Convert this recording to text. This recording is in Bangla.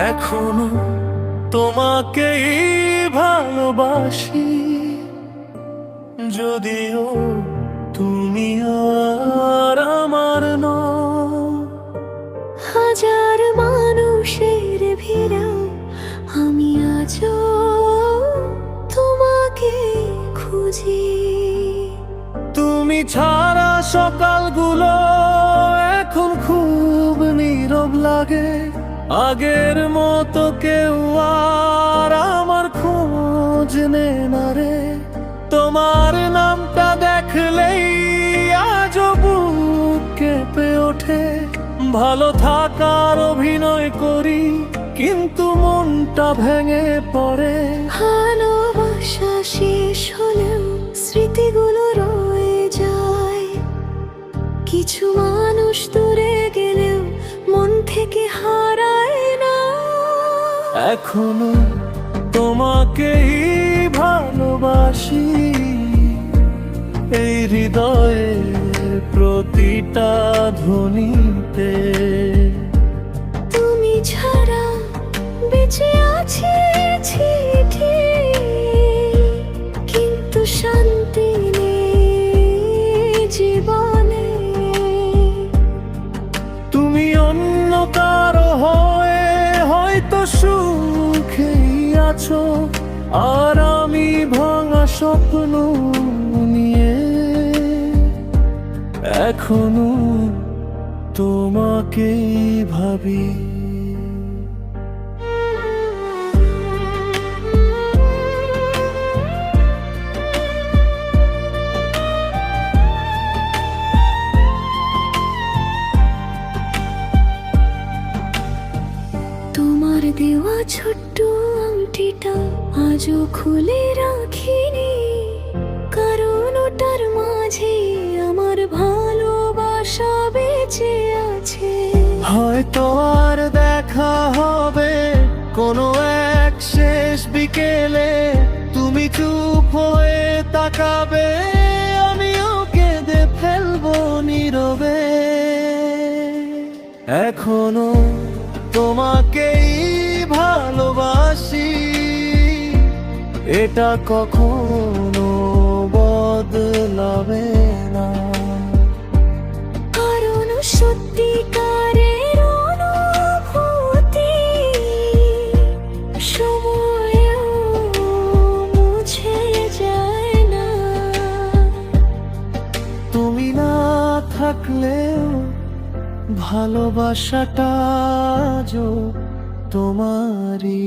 এখনো তোমাকেই ভালোবাসি, যদিও তুমি আর আমার নও। হাজার মানুষের ভিড়েও আমি আজও তোমাকে খুঁজি। তুমি ছাড়া সকালগুলো এখন খুব নীরব লাগে। আগের মতো কেউ আর আমার খোঁজ নেয় না রে। তোমার নামটা দেখলেই আজও বুক কেঁপে ওঠে। ভালো থাকার অভিনয় করি, কিন্তু মনটা ভেঙে পড়ে। ভালোবাসা শেষ হলেও স্মৃতিগুলো রয়ে যায়। কিছু মানুষ দূরে গেলেও মন থেকে হারায় না। এখনো তোমাকেই ভালোবাসি, এই হৃদয়ের প্রতিটা ধ্বনিতে। তুমি ছাড়া বেঁচে আছি ঠিকই, কিন্তু শান্তি নেই জীবনে। তুমি অন্য কারো হয়ে হয়তো সুখেই আছো, আর আমি ভাঙা স্বপ্ন নিয়ে এখনো তোমাকেই ভাবি। তোমার দেওয়া ছোট্ট আংটিটা আজও খুলে রাখিনি, কারণ ওটার মাঝে আমার ভালোবাসা বেঁচে আছে। হয়তো আর দেখা হবে কোনো এক শেষ বিকেলে। তুমি চুপ হয়ে তাকাবে, আমিও কেঁদে ফেলবো নীরবে। এখনো তোমাকেই ভালোবাসি, এটা কখনো বদলাবে না। কারণ সত্যিকারের অনুভূতি সময়েও মুছে যায় না। তুমি না থাকলেও ভালোবাসাটা আজও তোমারই।